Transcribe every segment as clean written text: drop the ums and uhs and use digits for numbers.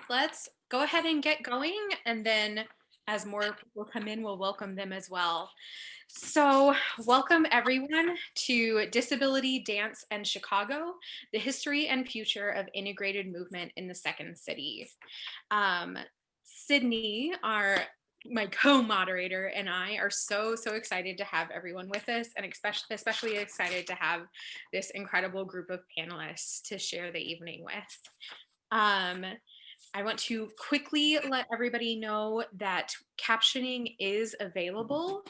let's go ahead and get going, and then as more people come in, we'll welcome them as well. So welcome everyone to Disability Dance and Chicago, the history and future of integrated movement in the Second City. Sydney, my co-moderator, and I are so excited to have everyone with us, and especially excited to have this incredible group of panelists to share the evening with. I want to quickly let everybody know that captioning is available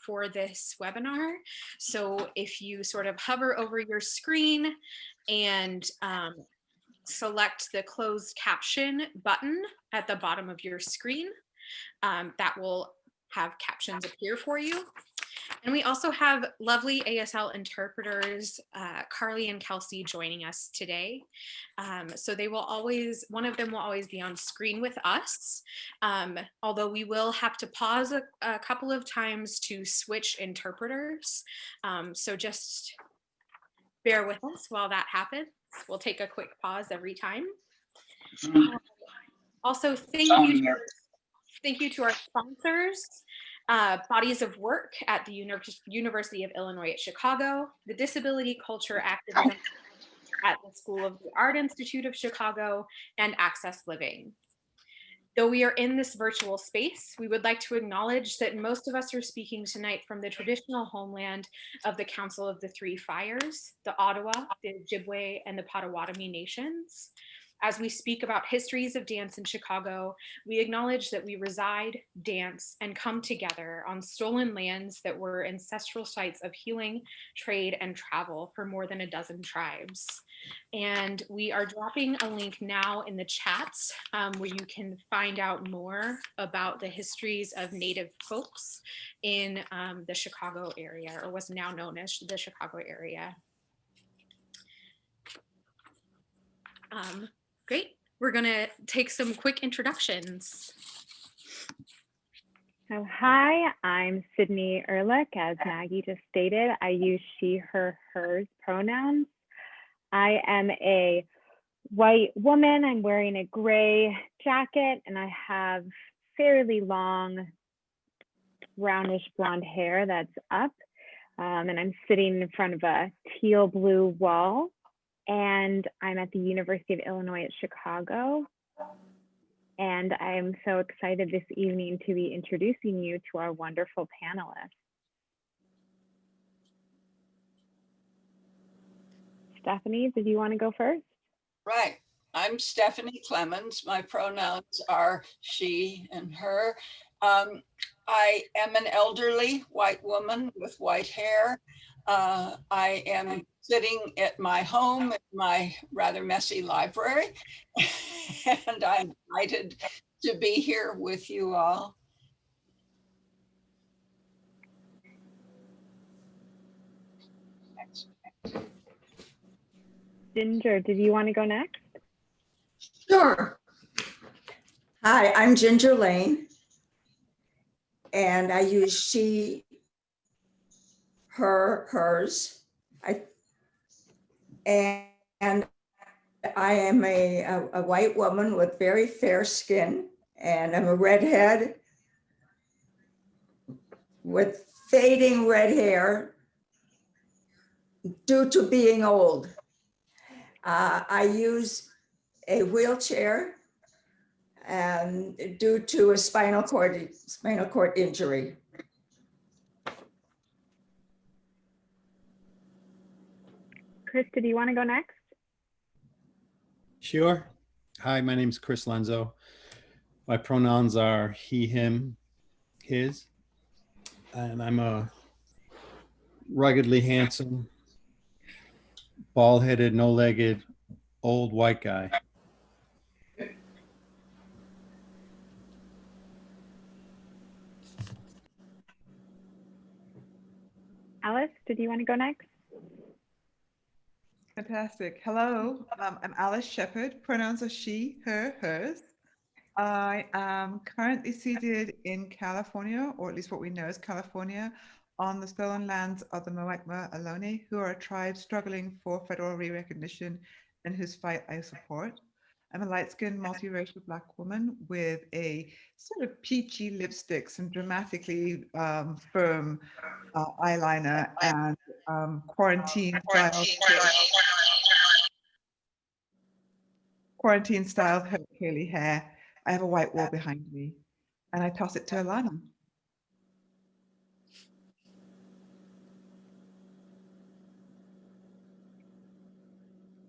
for this webinar. So if you sort of hover over your screen and select the closed caption button at the bottom of your screen, that will have captions appear for you. And we also have lovely ASL interpreters, Carly and Kelsey, joining us today. So one of them will always be on screen with us, although we will have to pause a couple of times to switch interpreters. So just bear with us while that happens. We'll take a quick pause every time. Also, thank you to our sponsors. Bodies of Work at the University of Illinois at Chicago, the Disability Culture Activism at the School of the Art Institute of Chicago, and Access Living. Though we are in this virtual space, we would like to acknowledge that most of us are speaking tonight from the traditional homeland of the Council of the Three Fires, the Ottawa, the Ojibwe, and the Potawatomi nations. As we speak about histories of dance in Chicago, we acknowledge that we reside, dance, and come together on stolen lands that were ancestral sites of healing, trade, and travel for more than a dozen tribes. And we are dropping a link now in the chats where you can find out more about the histories of Native folks in the Chicago area, or what's now known as the Chicago area. Great. We're going to take some quick introductions. So hi, I'm Sydney Erlikh. As Maggie just stated, I use she, her, hers pronouns. I am a white woman. I'm wearing a gray jacket and I have fairly long brownish blonde hair that's up. And I'm sitting in front of a teal blue wall. And I'm at the University of Illinois at Chicago. And I'm so excited this evening to be introducing you to our wonderful panelists. Stephanie, did you want to go first? Right. I'm Stephanie Clemens. My pronouns are she and her. I am an elderly white woman with white hair. I am sitting at my home, at my rather messy library, and I'm delighted to be here with you all. Ginger, did you want to go next? Sure. Hi, I'm Ginger Lane, and I use she, her, hers. And I am a white woman with very fair skin, and I'm a redhead with fading red hair due to being old. I use a wheelchair due to a spinal cord injury. Kris, did you want to go next? Sure. Hi, my name is Kris Lenzo. My pronouns are he, him, his, and I'm a ruggedly handsome, bald-headed, no-legged, old white guy. Alice, did you want to go next? Fantastic. Hello, I'm Alice Sheppard. Pronouns are she, her, hers. I am currently seated in California, or at least what we know as California, on the stolen lands of the Muwekma Ohlone, who are a tribe struggling for federal re-recognition and whose fight I support. I'm a light-skinned, multiracial Black woman with a sort of peachy lipstick, some dramatically firm eyeliner, and quarantine-style curly hair. I have a white wall behind me, and I toss it to Alana.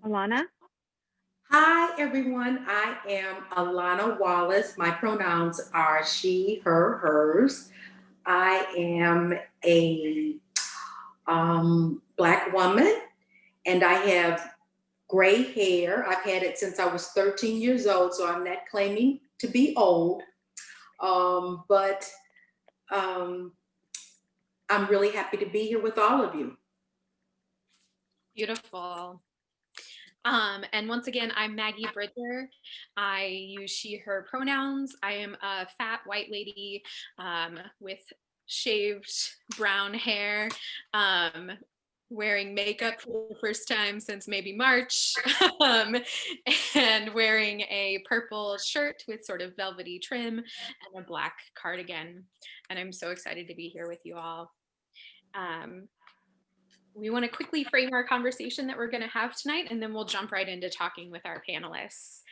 Alana? Hi, everyone. I am Alana Wallace. My pronouns are she, her, hers. I am a Black woman, and I have gray hair. I've had it since I was 13 years old, so I'm not claiming to be old. But I'm really happy to be here with all of you. Beautiful. And once again, I'm Maggie Bridger. I use she, her pronouns. I am a fat white lady with shaved brown hair, wearing makeup for the first time since maybe March, and wearing a purple shirt with sort of velvety trim and a black cardigan. And I'm so excited to be here with you all. We want to quickly frame our conversation that we're going to have tonight, and then we'll jump right into talking with our panelists.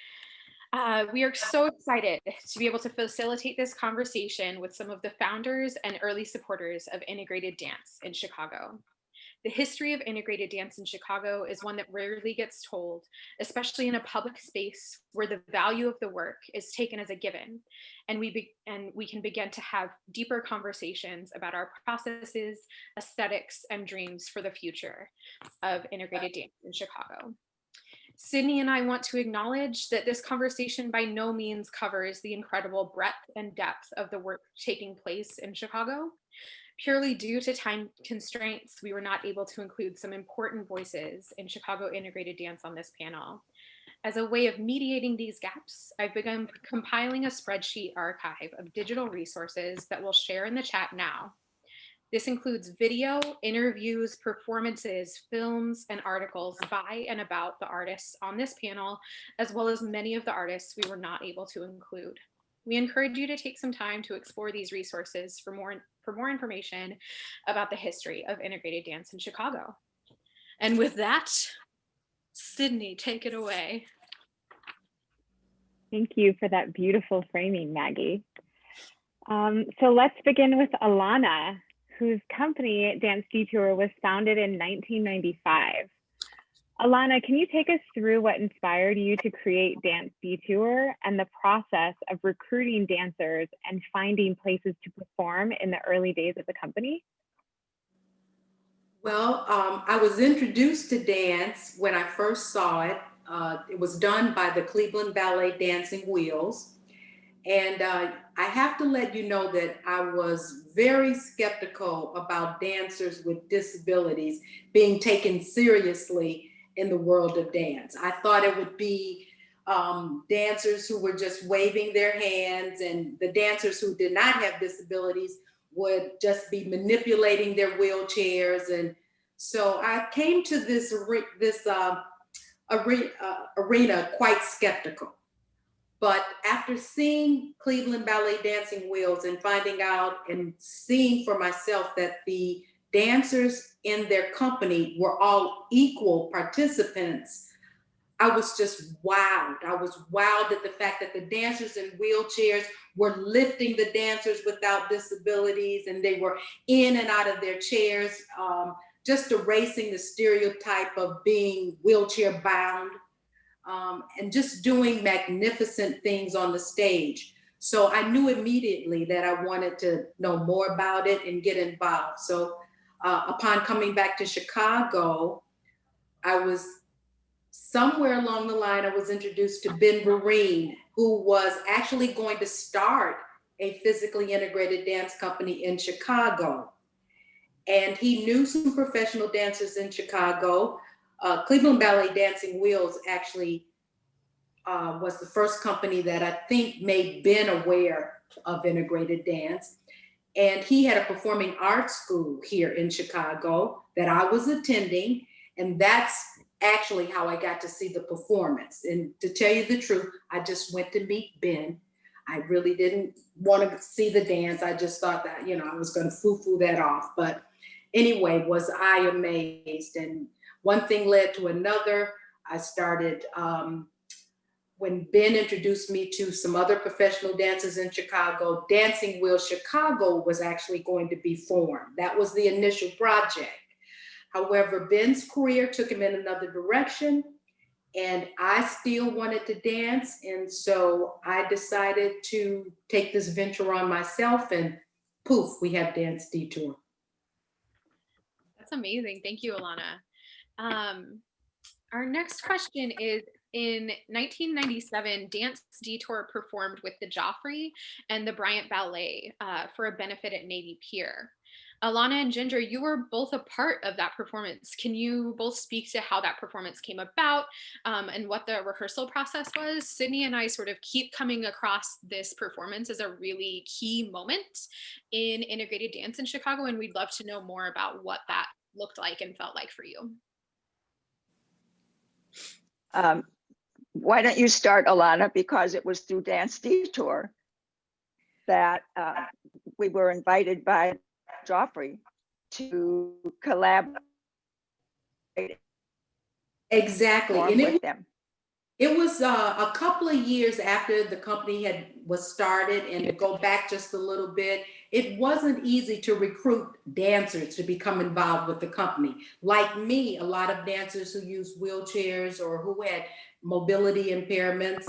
We are so excited to be able to facilitate this conversation with some of the founders and early supporters of integrated dance in Chicago. The history of integrated dance in Chicago is one that rarely gets told, especially in a public space where the value of the work is taken as a given, and we can begin to have deeper conversations about our processes, aesthetics, and dreams for the future of integrated dance in Chicago. Sydney and I want to acknowledge that this conversation by no means covers the incredible breadth and depth of the work taking place in Chicago. Purely due to time constraints, we were not able to include some important voices in Chicago integrated dance on this panel. As a way of mediating these gaps, I've begun compiling a spreadsheet archive of digital resources that we'll share in the chat now. This includes video, interviews, performances, films, and articles by and about the artists on this panel, as well as many of the artists we were not able to include. We encourage you to take some time to explore these resources for more information about the history of integrated dance in Chicago. And with that, Sydney, take it away. Thank you for that beautiful framing, Maggie. So let's begin with Alana, whose company, Dance Detour, was founded in 1995. Alana, can you take us through what inspired you to create Dance Detour and the process of recruiting dancers and finding places to perform in the early days of the company? Well, I was introduced to dance when I first saw it. It was done by the Cleveland Ballet Dancing Wheels. And I have to let you know that I was very skeptical about dancers with disabilities being taken seriously in the world of dance. I thought it would be dancers who were just waving their hands, and the dancers who did not have disabilities would just be manipulating their wheelchairs. And so I came to this arena quite skeptical. But after seeing Cleveland Ballet Dancing Wheels and finding out and seeing for myself that the dancers in their company were all equal participants, I was just wowed. I was wowed at the fact that the dancers in wheelchairs were lifting the dancers without disabilities, and they were in and out of their chairs, just erasing the stereotype of being wheelchair bound, and just doing magnificent things on the stage. So I knew immediately that I wanted to know more about it and get involved. So upon coming back to Chicago, I was somewhere along the line, I was introduced to Ben Vereen, who was actually going to start a physically integrated dance company in Chicago. And he knew some professional dancers in Chicago. Cleveland Ballet Dancing Wheels actually was the first company that I think made Ben aware of integrated dance. And he had a performing arts school here in Chicago that I was attending. And that's actually how I got to see the performance. And to tell you the truth, I just went to meet Ben. I really didn't want to see the dance. I just thought that, you know, I was going to foo-foo that off. But anyway, was I amazed. And one thing led to another. I started, when Ben introduced me to some other professional dancers in Chicago, Dancing Wheel Chicago was actually going to be formed. That was the initial project. However, Ben's career took him in another direction, and I still wanted to dance. And so I decided to take this venture on myself, and poof, we have Dance Detour. That's amazing. Thank you, Alana. Our next question is, in 1997, Dance Detour performed with the Joffrey and the Bryant Ballet for a benefit at Navy Pier. Alana and Ginger, you were both a part of that performance. Can you both speak to how that performance came about and what the rehearsal process was? Sydney and I sort of keep coming across this performance as a really key moment in integrated dance in Chicago, and we'd love to know more about what that looked like and felt like for you. Why don't you start, Alana, because it was through Dance Detour that we were invited by Joffrey to collaborate. Exactly. And with them. It was a couple of years after the company was started, and to go back just a little bit, it wasn't easy to recruit dancers to become involved with the company. Like me, a lot of dancers who used wheelchairs or who had mobility impairments,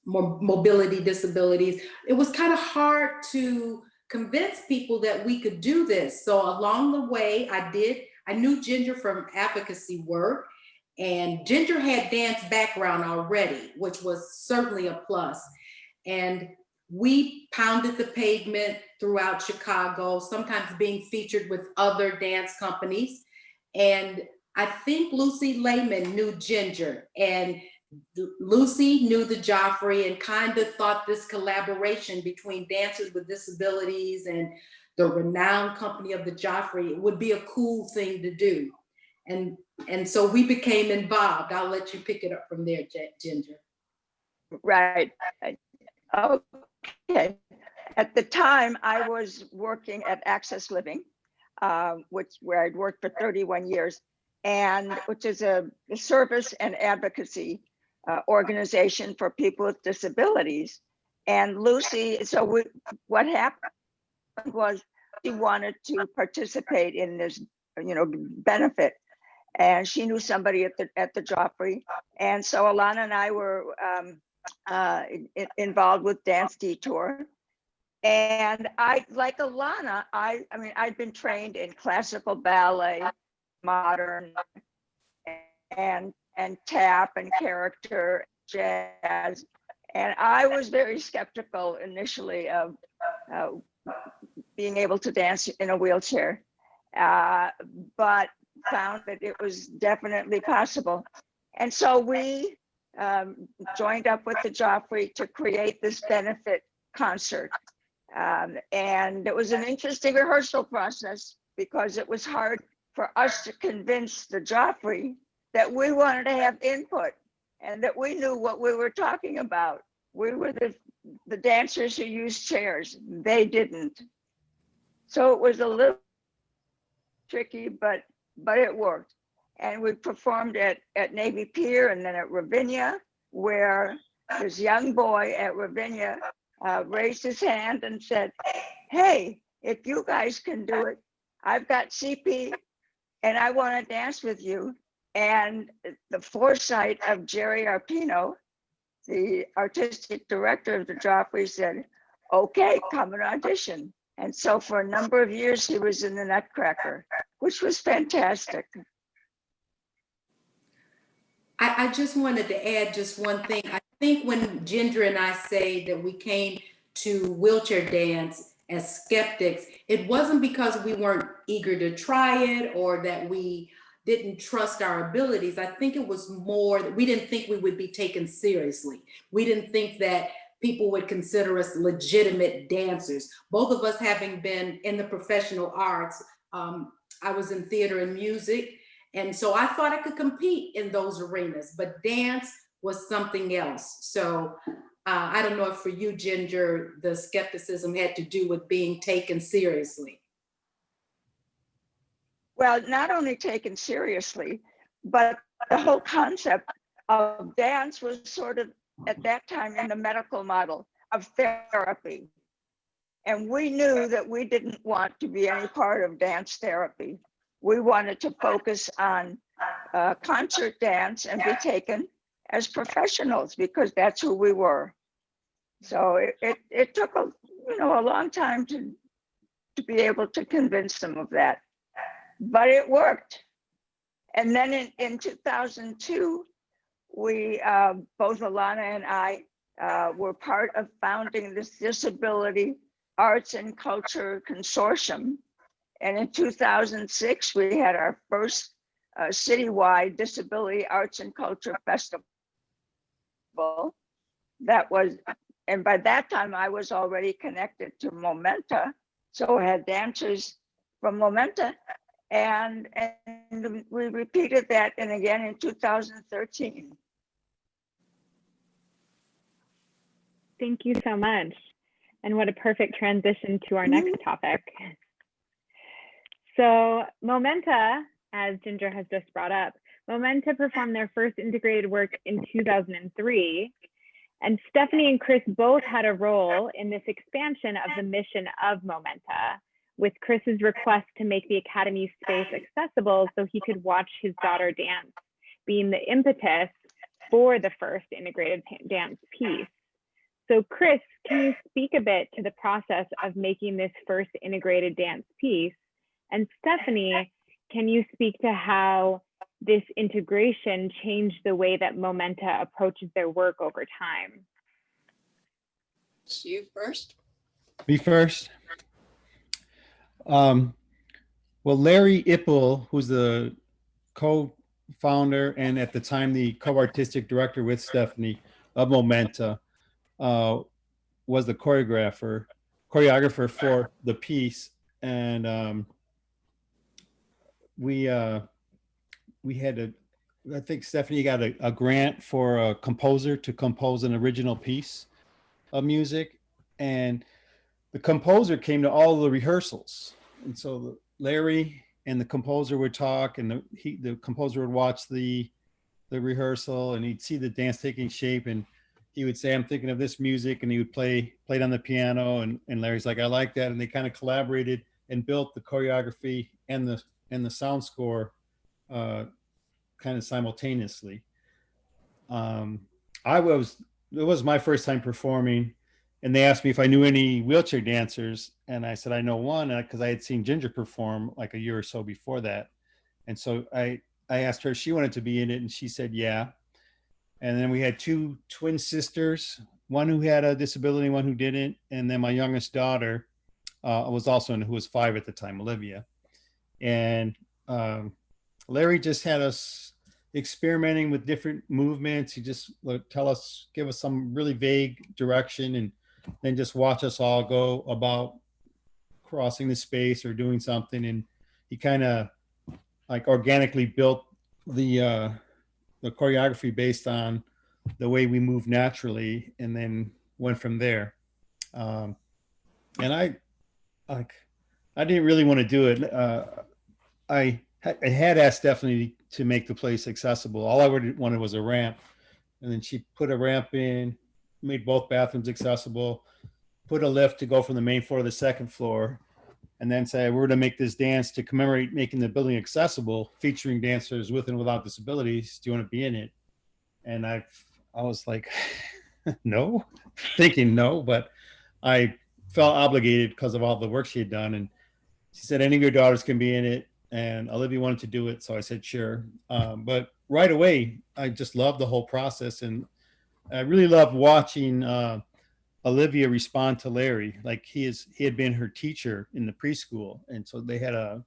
mobility disabilities, it was kind of hard to convince people that we could do this. So along the way, I knew Ginger from advocacy work, and Ginger had dance background already, which was certainly a plus. And we pounded the pavement throughout Chicago, sometimes being featured with other dance companies. And I think Lucy Lehman knew Ginger, and Lucy knew the Joffrey, and kind of thought this collaboration between dancers with disabilities and the renowned company of the Joffrey would be a cool thing to do. And so we became involved. I'll let you pick it up from there, Ginger. Right. Okay. At the time, I was working at Access Living, where I'd worked for 31 years, and which is a service and advocacy organization for people with disabilities. And Lucy, what happened was she wanted to participate in this, benefit. And she knew somebody at the Joffrey. And so Alana and I were involved with Dance Detour. And like Alana, I'd been trained in classical ballet, modern, and tap and character, jazz. And I was very skeptical initially of being able to dance in a wheelchair, but found that it was definitely possible. And so we joined up with the Joffrey to create this benefit concert. And it was an interesting rehearsal process because it was hard for us to convince the Joffrey that we wanted to have input and that we knew what we were talking about. We were the dancers who used chairs. They didn't. So it was a little tricky, but it worked. And we performed at Navy Pier and then at Ravinia, where this young boy at Ravinia raised his hand and said, "Hey, if you guys can do it, I've got CP and I want to dance with you." And the foresight of Jerry Arpino, the artistic director of the Joffrey, said, "Okay, come and audition." And so for a number of years, he was in the Nutcracker, which was fantastic. I just wanted to add just one thing. I think when Ginger and I say that we came to wheelchair dance as skeptics, it wasn't because we weren't eager to try it or that we didn't trust our abilities. I think it was more that we didn't think we would be taken seriously. We didn't think that people would consider us legitimate dancers. Both of us having been in the professional arts, I was in theater and music, And so I thought I could compete in those arenas, but dance was something else. So I don't know if for you, Ginger, the skepticism had to do with being taken seriously. Well, not only taken seriously, but the whole concept of dance was sort of at that time in the medical model of therapy. And we knew that we didn't want to be any part of dance therapy. We wanted to focus on concert dance and be taken as professionals because that's who we were. So it took a long time to be able to convince them of that, but it worked. And then in 2002, we both Alana and I were part of founding this Disability Arts and Culture Consortium. And in 2006, we had our first citywide Disability Arts and Culture Festival. That was, and by that time I was already connected to Momenta. So I had dancers from Momenta, and we repeated that and again in 2013. Thank you so much. And what a perfect transition to our next topic. So Momenta, as Ginger has just brought up, Momenta performed their first integrated work in 2003. And Stephanie and Kris both had a role in this expansion of the mission of Momenta, with Kris's request to make the Academy space accessible so he could watch his daughter dance, being the impetus for the first integrated dance piece. So Kris, can you speak a bit to the process of making this first integrated dance piece? And Stephanie, can you speak to how this integration changed the way that Momenta approaches their work over time? See you first. Me first. Well, Larry Ipple, who's the co-founder and at the time the co-artistic director with Stephanie of Momenta, was the choreographer for the piece, and we had I think Stephanie got a grant for a composer to compose an original piece of music, and the composer came to all the rehearsals, and so Larry and the composer would talk, and the composer would watch the rehearsal, and he'd see the dance taking shape, and he would say, "I'm thinking of this music," and he would play it on the piano, and Larry's like, "I like that," and they kind of collaborated and built the choreography and the sound score kind of simultaneously. It was my first time performing, and they asked me if I knew any wheelchair dancers, and I said I know one because I had seen Ginger perform like a year or so before that, and so I asked her if she wanted to be in it, and she said yeah. And then we had two twin sisters, one who had a disability, one who didn't, and then my youngest daughter was also in, who was 5 at the time, Olivia. And Larry just had us experimenting with different movements. He just would give us some really vague direction, and then just watch us all go about crossing the space or doing something. And he kind of like organically built the choreography based on the way we move naturally, and then went from there. And I didn't really want to do it. I had asked Stephanie to make the place accessible. All I wanted was a ramp, and then she put a ramp in, made both bathrooms accessible, put a lift to go from the main floor to the second floor, and then say, we're going to make this dance to commemorate making the building accessible, featuring dancers with and without disabilities. Do you want to be in it? And I was like, no, thinking no, but I felt obligated because of all the work she had done. And she said, any of your daughters can be in it. And Olivia wanted to do it. So I said, sure. But right away, I just loved the whole process. And I really loved watching Olivia respond to Larry. Like he had been her teacher in the preschool. And so they had a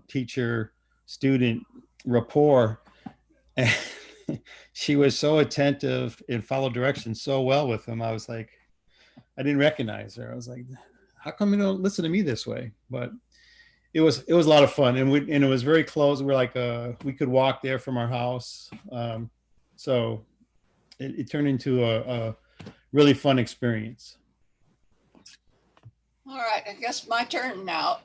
teacher student rapport. And she was so attentive and followed directions so well with him. I was like, I didn't recognize her. I was like, how come you don't listen to me this way? But it was a lot of fun, and it was very close. We're like we could walk there from our house, so it turned into a really fun experience. All right, I guess my turn now.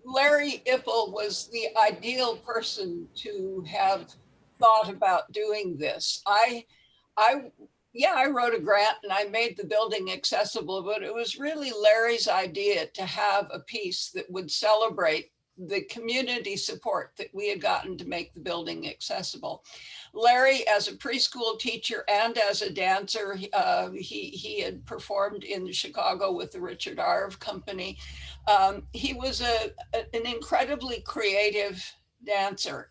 Larry Ipple was the ideal person to have thought about doing this. I wrote a grant and I made the building accessible, but it was really Larry's idea to have a piece that would celebrate the community support that we had gotten to make the building accessible. Larry, as a preschool teacher and as a dancer, he had performed in Chicago with the Richard Arve Company. He was an incredibly creative dancer.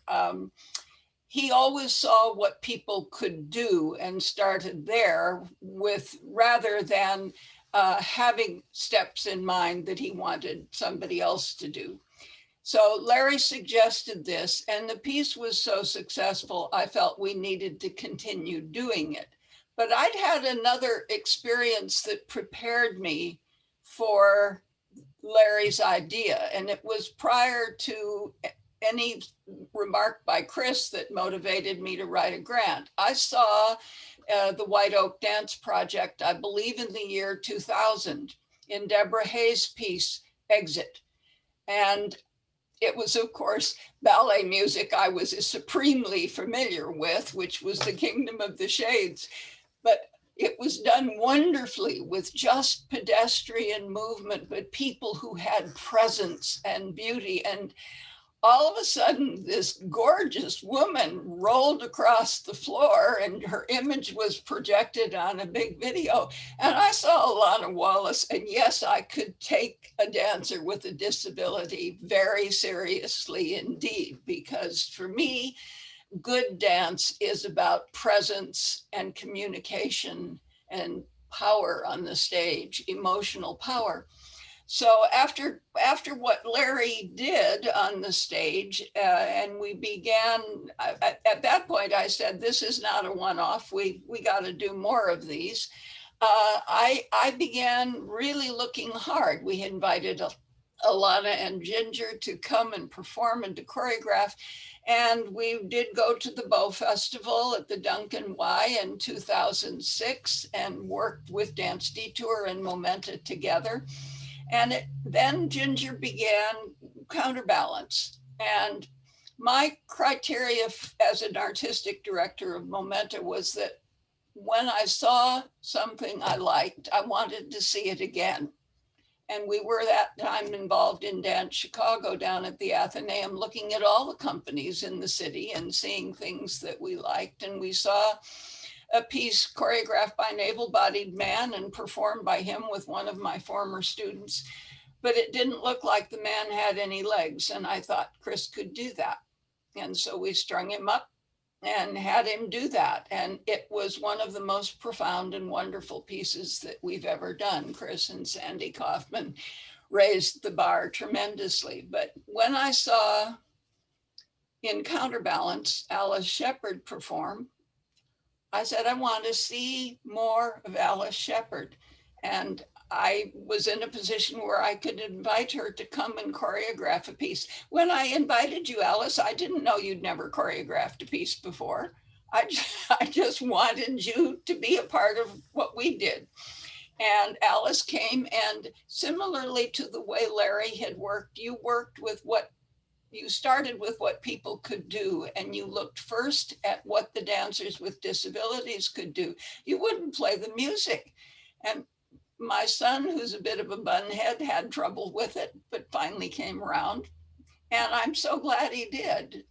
He always saw what people could do and started there with, rather than having steps in mind that he wanted somebody else to do. So Larry suggested this, and the piece was so successful, I felt we needed to continue doing it. But I'd had another experience that prepared me for Larry's idea, and it was prior to any remark by Kris that motivated me to write a grant. I saw the White Oak Dance Project, I believe in the year 2000, in Deborah Hayes' piece, Exit. And it was, of course, ballet music I was supremely familiar with, which was The Kingdom of the Shades. But it was done wonderfully with just pedestrian movement, but people who had presence and beauty. And all of a sudden, this gorgeous woman rolled across the floor and her image was projected on a big video. And I saw Alana Wallace, and yes, I could take a dancer with a disability very seriously indeed, because for me, good dance is about presence and communication and power on the stage, emotional power. So after what Larry did on the stage, and we began, at that point, I said, this is not a one-off. We got to do more of these. I began really looking hard. We invited Alana and Ginger to come and perform and to choreograph. And we did go to the Bow Festival at the Duncan Y in 2006 and worked with Dance Detour and Momenta together. And then Ginger began CounterBalance. And my criteria as an artistic director of Momenta was that when I saw something I liked, I wanted to see it again. And we were that time involved in Dance Chicago down at the Athenaeum, looking at all the companies in the city and seeing things that we liked. And we saw a piece choreographed by an able-bodied man and performed by him with one of my former students, but it didn't look like the man had any legs. And I thought Kris could do that. And so we strung him up and had him do that. And it was one of the most profound and wonderful pieces that we've ever done. Kris and Sandy Kaufman raised the bar tremendously. But when I saw in CounterBalance, Alice Sheppard perform, I said, I want to see more of Alice Sheppard. And I was in a position where I could invite her to come and choreograph a piece. When I invited you, Alice, I didn't know you'd never choreographed a piece before. I just wanted you to be a part of what we did. And Alice came, and similarly to the way Larry had worked, you worked with you started with what people could do, and you looked first at what the dancers with disabilities could do. You wouldn't play the music. And my son, who's a bit of a bunhead, had trouble with it, but finally came around. And I'm so glad he did.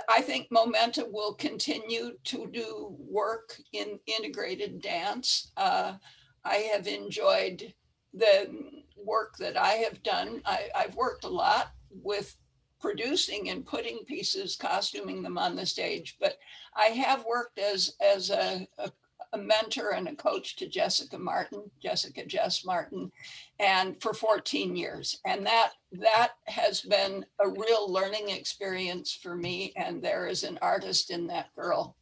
I think Momenta will continue to do work in integrated dance. I have enjoyed the work that I have done. I've worked a lot with producing and putting pieces, costuming them on the stage, but I have worked as a mentor and a coach to Jessica Jess Martin, and for 14 years. And that has been a real learning experience for me. And there is an artist in that girl.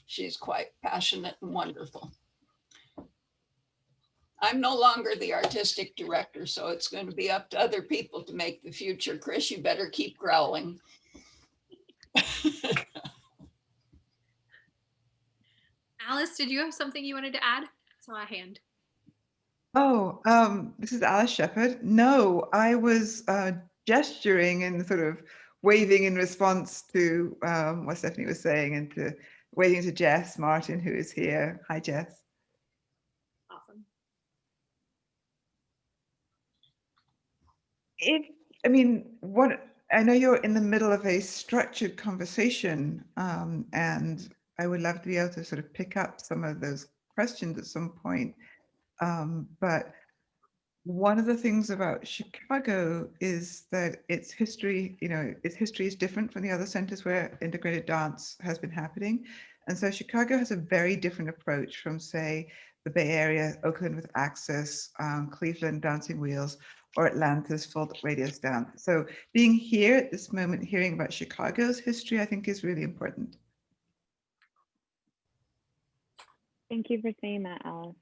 She's quite passionate and wonderful. I'm no longer the artistic director, so it's going to be up to other people to make the future. Kris, you better keep growling. Alice, did you have something you wanted to add? I saw a hand. Oh, this is Alice Sheppard. No, I was gesturing and sort of waving in response to what Stephanie was saying, and to waving to Jess Martin, who is here. Hi, Jess. Awesome. I mean, I know you're in the middle of a structured conversation, and I would love to be able to sort of pick up some of those questions at some point. But one of the things about Chicago is that its history, its history is different from the other centers where integrated dance has been happening. And so Chicago has a very different approach from, say, the Bay Area, Oakland with Access, Cleveland Dancing Wheels, or Atlanta's Full Radius Dance. So being here at this moment, hearing about Chicago's history, I think is really important. Thank you for saying that, Alice.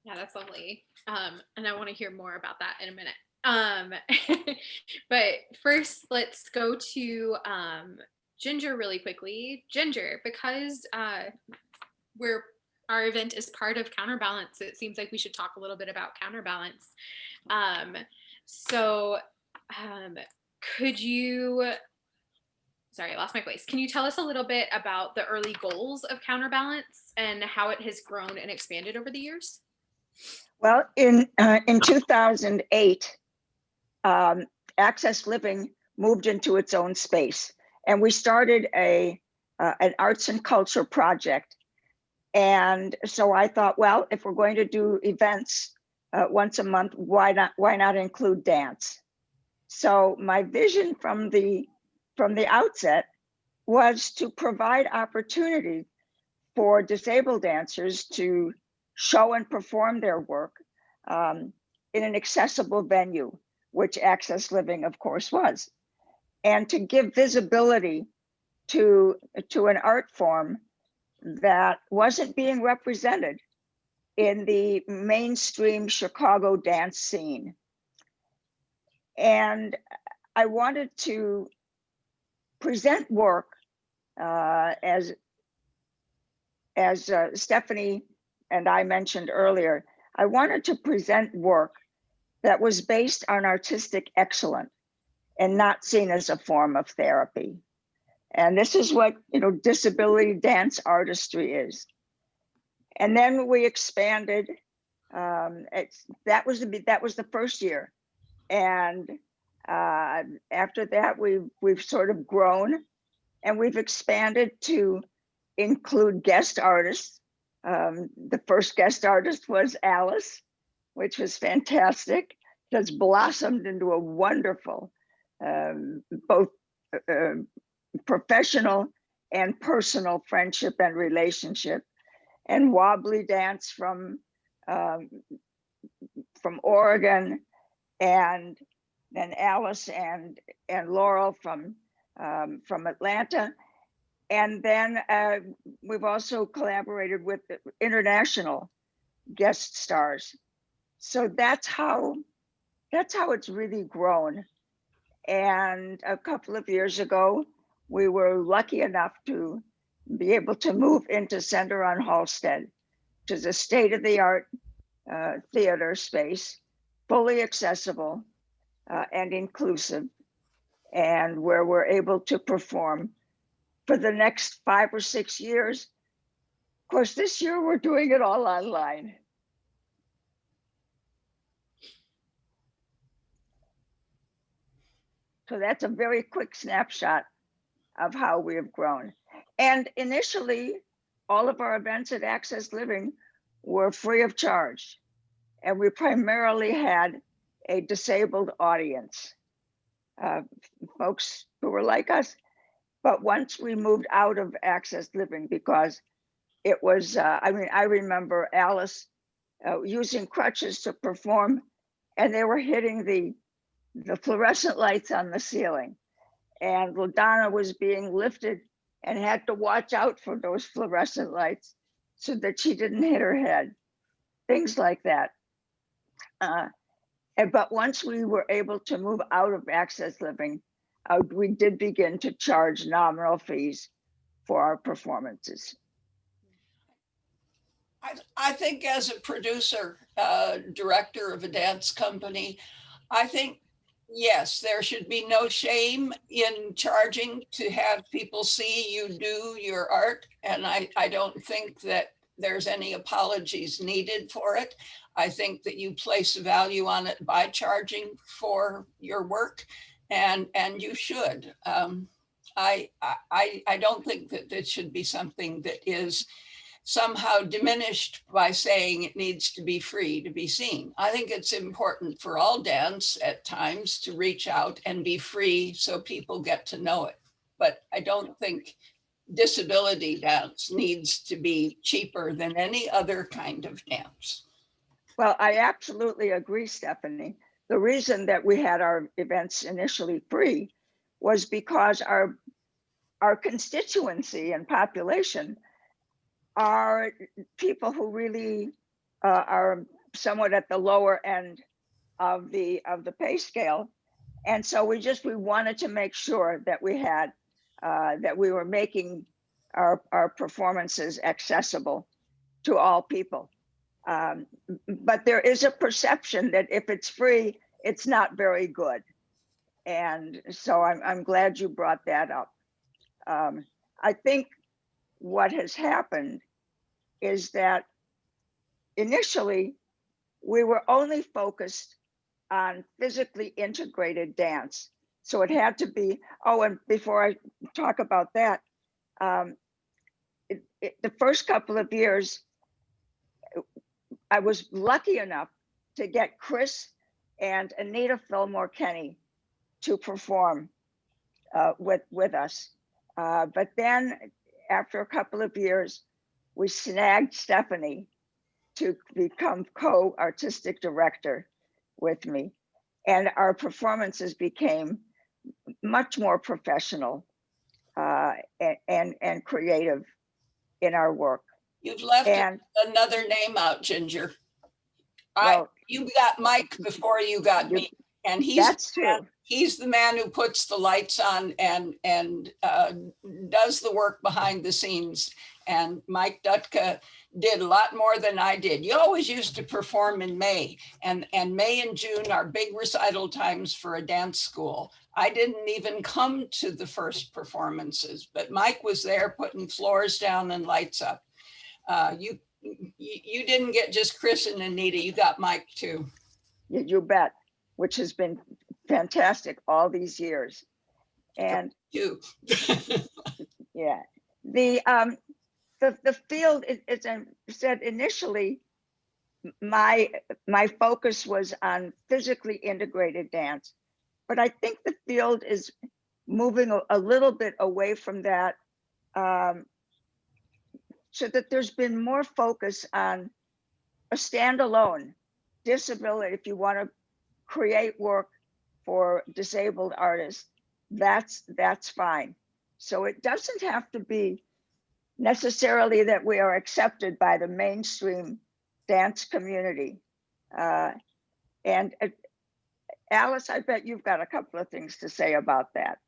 Yeah, that's lovely. And I want to hear more about that in a minute. But first, let's go to Ginger really quickly. Ginger, because our event is part of CounterBalance, it seems like we should talk a little bit about CounterBalance. Could you, sorry, I lost my place. Can you tell us a little bit about the early goals of CounterBalance and how it has grown and expanded over the years? Well, in 2008, Access Living moved into its own space, and we started an arts and culture project. And so I thought, well, if we're going to do events once a month, why not include dance? So my vision from the outset was to provide opportunity for disabled dancers to show and perform their work in an accessible venue, which Access Living, of course, was, and to give visibility to an art form that wasn't being represented in the mainstream Chicago dance scene. And I wanted to present work as Stephanie and I mentioned earlier. I wanted to present work that was based on artistic excellence and not seen as a form of therapy. And this is what disability dance artistry is. And then we expanded. That was the first year, and after that we've sort of grown, and we've expanded to include guest artists. The first guest artist was Alice, which was fantastic. That's blossomed into a wonderful both professional and personal friendship and relationship. And Wobbly Dance from Oregon, and then Alice and Laurel from Atlanta. And then we've also collaborated with the international guest stars. So that's how it's really grown. And a couple of years ago, we were lucky enough to be able to move into Center on Halsted, which is a state-of-the-art theater space, fully accessible and inclusive, and where we're able to perform for the next 5 or 6 years. Of course, this year we're doing it all online. So that's a very quick snapshot of how we have grown. And initially, all of our events at Access Living were free of charge. And we primarily had a disabled audience, folks who were like us. But once we moved out of Access Living, because it was, I remember Alice using crutches to perform, and they were hitting the fluorescent lights on the ceiling. And LaDonna was being lifted and had to watch out for those fluorescent lights so that she didn't hit her head. things like that. But once we were able to move out of access living, we did begin to charge nominal fees for our performances. I think as a producer, director of a dance company, I think, yes, there should be no shame in charging to have people see you do your art. And I don't think that there's any apologies needed for it. I think that you place a value on it by charging for your work, and you should. I don't think that it should be something that is somehow diminished by saying it needs to be free to be seen. I think it's important for all dance at times to reach out and be free so people get to know it. But I don't think disability dance needs to be cheaper than any other kind of dance. Well, I absolutely agree, Stephanie. The reason that we had our events initially free was because our constituency and population are people who really are somewhat at the lower end of the pay scale. And so we wanted to make sure that we had, that we were making our performances accessible to all people. But there is a perception that if it's free, it's not very good. And so I'm glad you brought that up. I think what has happened is that initially we were only focused on physically integrated dance. So it had to be, oh, and before I talk about that, the first couple of years, I was lucky enough to get Kris and Anita Fillmore-Kenny to perform with us. But then after a couple of years, we snagged Stephanie to become co-artistic director with me. And our performances became much more professional and creative in our work. You've left another name out, Ginger. You got Mike before you got me, and he's the man who puts the lights on and does the work behind the scenes. And Mike Dutka did a lot more than I did. You always used to perform in May, and May and June are big recital times for a dance school. I didn't even come to the first performances, but Mike was there putting floors down and lights up. You didn't get just Kris and Anita, you got Mike too. You bet, which has been fantastic all these years. And you. Yeah, the field, as I said initially, my focus was on physically integrated dance, but I think the field is moving a little bit away from that, so that there's been more focus on a standalone disability. If you want to create work for disabled artists, that's fine. So it doesn't have to be necessarily that we are accepted by the mainstream dance community. And Alice, I bet you've got a couple of things to say about that.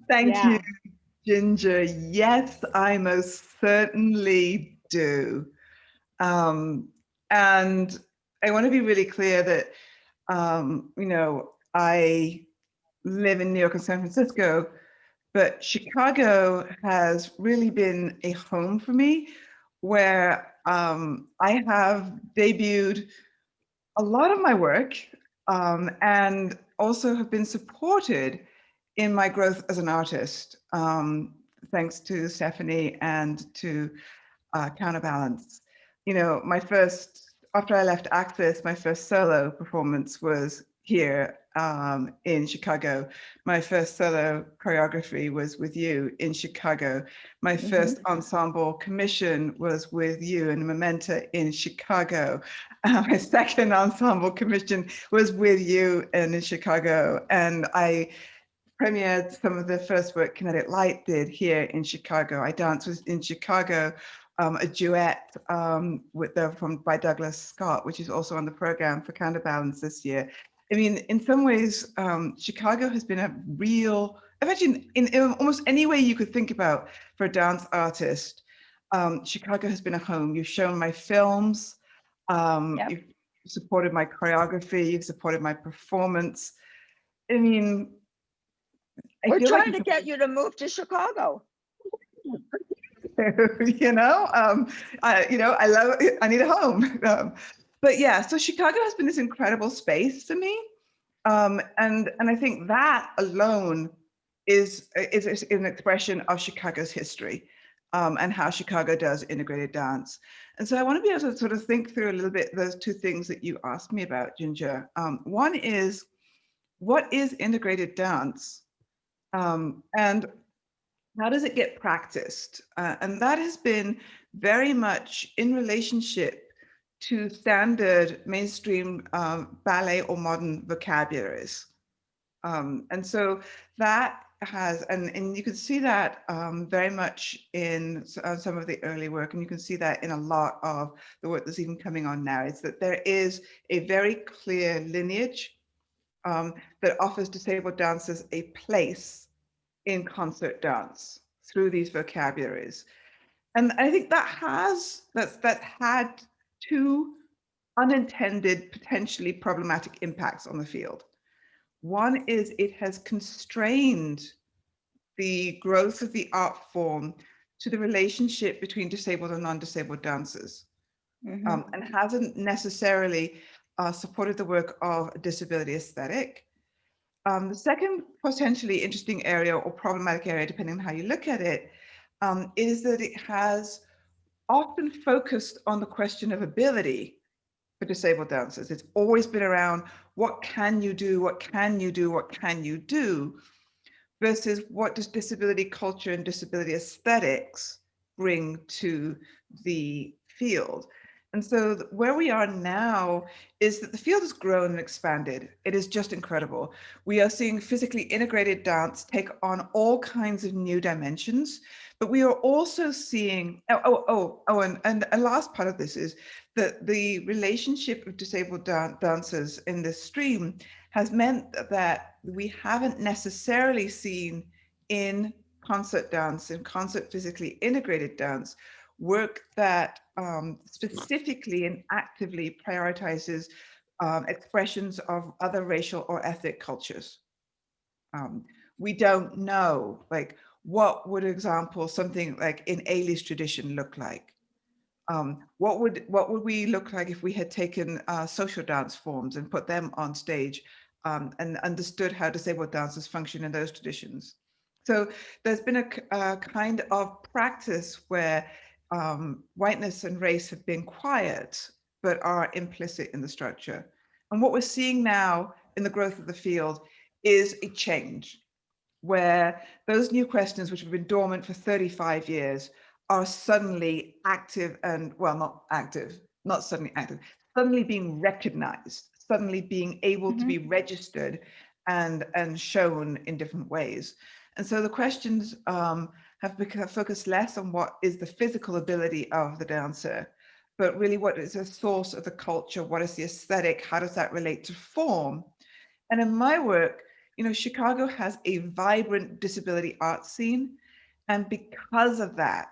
Thank you, Ginger. Yes, I most certainly do. And I want to be really clear that, I live in New York and San Francisco, but Chicago has really been a home for me, where I have debuted a lot of my work and also have been supported in my growth as an artist, thanks to Stephanie and to CounterBalance. After I left Access, my first solo performance was here in Chicago. My first solo choreography was with you in Chicago. My first ensemble commission was with you in Memento in Chicago. My second ensemble commission was with you in Chicago. And I premiered some of the first work Kinetic Light did here in Chicago. I danced in Chicago a duet by Douglas Scott, which is also on the program for CounterBalance this year. I mean, in some ways, Chicago has been a real, imagine in almost any way you could think about for a dance artist, Chicago has been a home. You've shown my films, Yep. you've supported my choreography, you've supported my performance. I mean, I We're feel like trying to get you to move to Chicago. you know, I love it. I need a home. But yeah, so Chicago has been this incredible space for me. And I think that alone is an expression of Chicago's history and how Chicago does integrated dance. And so I want to be able to sort of think through a little bit those two things that you asked me about, Ginger. One is, what is integrated dance? And how does it get practiced? And that has been very much in relationship to standard mainstream ballet or modern vocabularies. And so that has, and you can see that very much in some of the early work, and you can see that in a lot of the work that's even coming on now, is that there is a very clear lineage that offers disabled dancers a place in concert dance through these vocabularies. And I think that's had two unintended, potentially problematic impacts on the field. One is it has constrained the growth of the art form to the relationship between disabled and non-disabled dancers, and hasn't necessarily supported the work of a disability aesthetic. The second potentially interesting area or problematic area, depending on how you look at it, is that it has often focused on the question of ability for disabled dancers. It's always been around, what can you do? What can you do? What can you do? Versus what does disability culture and disability aesthetics bring to the field? And so where we are now is that the field has grown and expanded. It is just incredible. We are seeing physically integrated dance take on all kinds of new dimensions, but we are also seeing, and a last part of this is that the relationship of disabled dancers in this stream has meant that we haven't necessarily seen in concert dance, in concert physically integrated dance, work that specifically and actively prioritizes expressions of other racial or ethnic cultures. We don't know, like, what would, example, something like in Ailey's tradition look like? What would we look like if we had taken social dance forms and put them on stage and understood how disabled dancers function in those traditions? So there's been a kind of practice where whiteness and race have been quiet, but are implicit in the structure. And what we're seeing now in the growth of the field is a change where those new questions, which have been dormant for 35 years, are suddenly active and, well, not suddenly active, suddenly being recognized, suddenly being able to be registered and shown in different ways. And so the questions have focused less on what is the physical ability of the dancer, but really what is the source of the culture, what is the aesthetic, how does that relate to form? And in my work, you know, Chicago has a vibrant disability art scene. And because of that,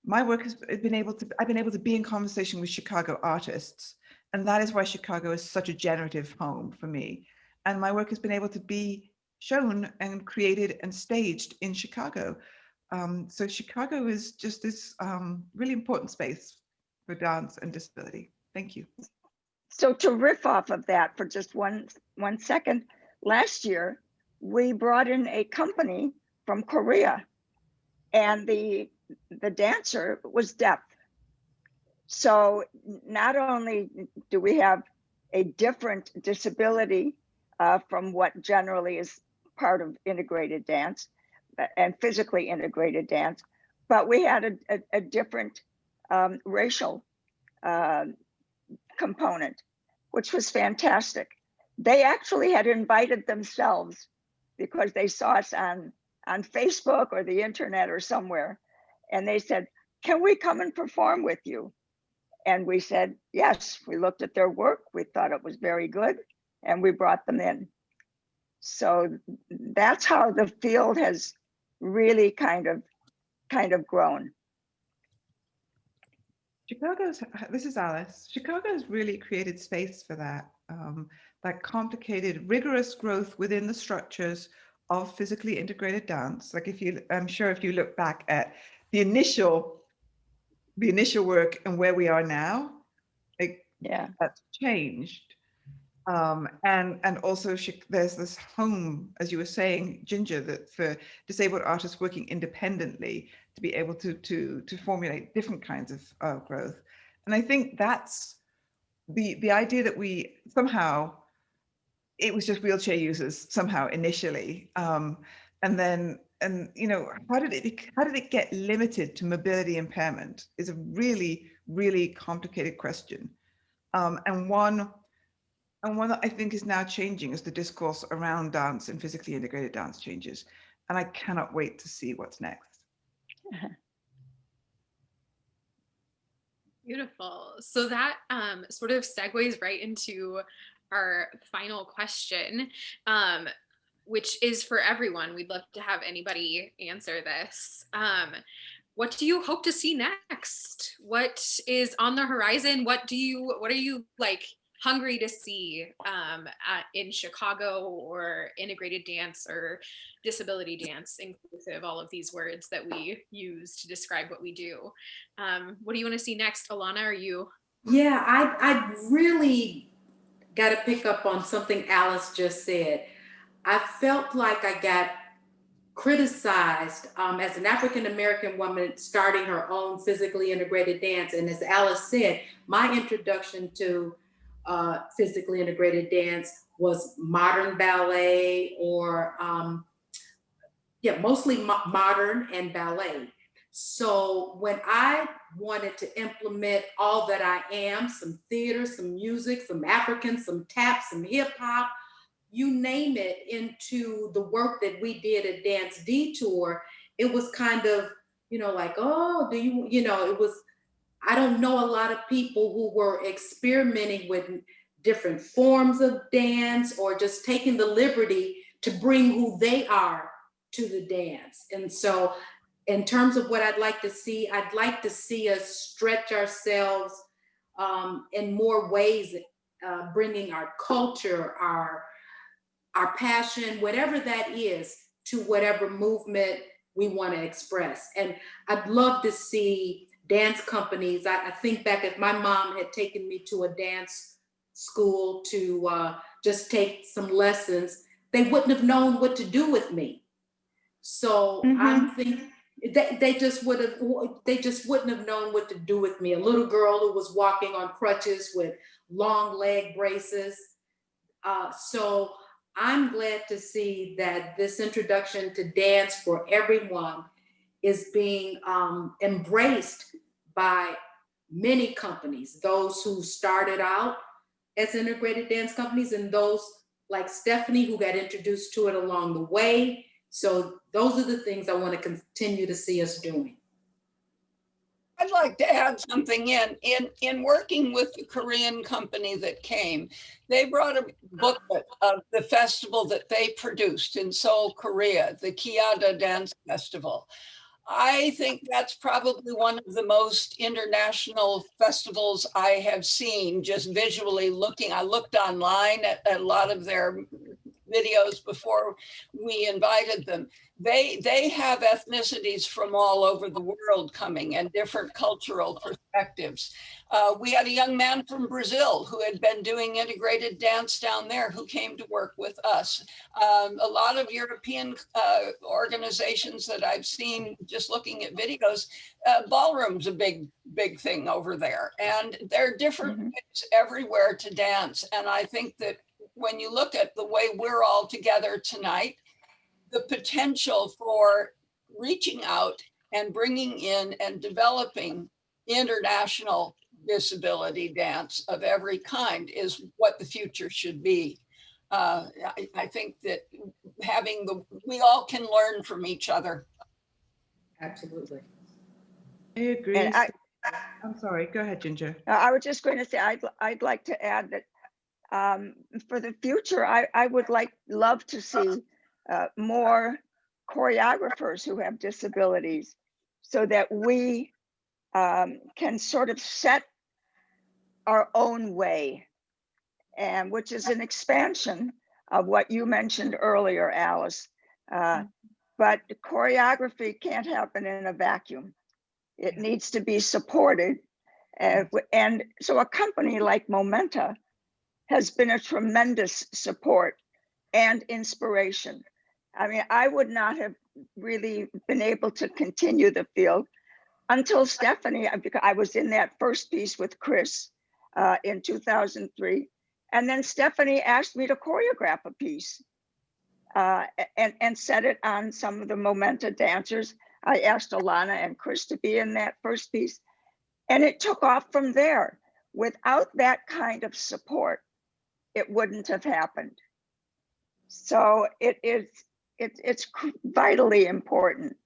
my work has been able to, I've been able to be in conversation with Chicago artists. And that is why Chicago is such a generative home for me. And my work has been able to be shown and created and staged in Chicago. So Chicago is just this really important space for dance and disability. Thank you. So to riff off of that for just one second, last year, we brought in a company from Korea, and the dancer was deaf. So not only do we have a different disability from what generally is part of integrated dance and physically integrated dance, but we had a different racial component, which was fantastic. They actually had invited themselves because they saw us on Facebook or the internet or somewhere. And they said, can we come and perform with you? And we said, yes. We looked at their work. We thought it was very good, and we brought them in. So that's how the field has really kind of grown. This is Alice. Chicago's really created space for that, that complicated, rigorous growth within the structures of physically integrated dance. Like I'm sure if you look back at the initial work and where we are now, that's changed. And also there's this home, as you were saying, Ginger, that for disabled artists working independently to be able to formulate different kinds of growth. And I think that's the idea that we somehow, it was just wheelchair users somehow initially. And you know, how did it get limited to mobility impairment is a really, really complicated question. And one that I think is now changing as the discourse around dance and physically integrated dance changes. And I cannot wait to see what's next. Beautiful. So that sort of segues right into our final question, which is for everyone. We'd love to have anybody answer this. What do you hope to see next? What is on the horizon? What are you like hungry to see in Chicago, or integrated dance or disability dance, inclusive, all of these words that we use to describe what we do? What do you want to see next? Alana, are you? Yeah, I really got to pick up on something Alice just said. I felt like I got criticized as an African-American woman starting her own physically integrated dance. And as Alice said, my introduction to physically integrated dance was modern ballet, or mostly modern and ballet. So when I wanted to implement all that I am, some theater, some music, some African, some tap, some hip hop, you name it, into the work that we did at Dance Detour, it was kind of, like, oh, it was, I don't know a lot of people who were experimenting with different forms of dance, or just taking the liberty to bring who they are to the dance. And so in terms of what I'd like to see us stretch ourselves in more ways, bringing our culture, our passion, whatever that is, to whatever movement we want to express. And I'd love to see dance companies. I think back, if my mom had taken me to a dance school to just take some lessons, they wouldn't have known what to do with me. So I'm thinking they just wouldn't have known what to do with me. A little girl who was walking on crutches with long leg braces. So I'm glad to see that this introduction to dance for everyone is being embraced by many companies, those who started out as integrated dance companies, and those like Stephanie who got introduced to it along the way. So those are the things I want to continue to see us doing. I'd like to add something in working with the Korean company that came. They brought a booklet of the festival that they produced in Seoul, Korea, the Kiada Dance Festival. I think that's probably one of the most international festivals I have seen, just visually looking. I looked online at a lot of their videos before we invited them. They have ethnicities from all over the world coming, and different cultural perspectives. We had a young man from Brazil who had been doing integrated dance down there who came to work with us. A lot of European organizations that I've seen just looking at videos, ballroom's a big thing over there. And there are different ways everywhere to dance. And I think that when you look at the way we're all together tonight, the potential for reaching out and bringing in and developing international disability dance of every kind is what the future should be. I think that we all can learn from each other. Absolutely. I agree. And I'm sorry, go ahead, Ginger. I was just going to say, I'd like to add that for the future, I would love to see more choreographers who have disabilities so that we can sort of set our own way, and which is an expansion of what you mentioned earlier, Alice. But choreography can't happen in a vacuum. It needs to be supported. And so a company like Momenta has been a tremendous support and inspiration. I mean, I would not have really been able to continue the field until Stephanie, because I was in that first piece with Kris in 2003. And then Stephanie asked me to choreograph a piece and set it on some of the Momenta dancers. I asked Alana and Kris to be in that first piece, and it took off from there. Without that kind of support, it wouldn't have happened. So it's vitally important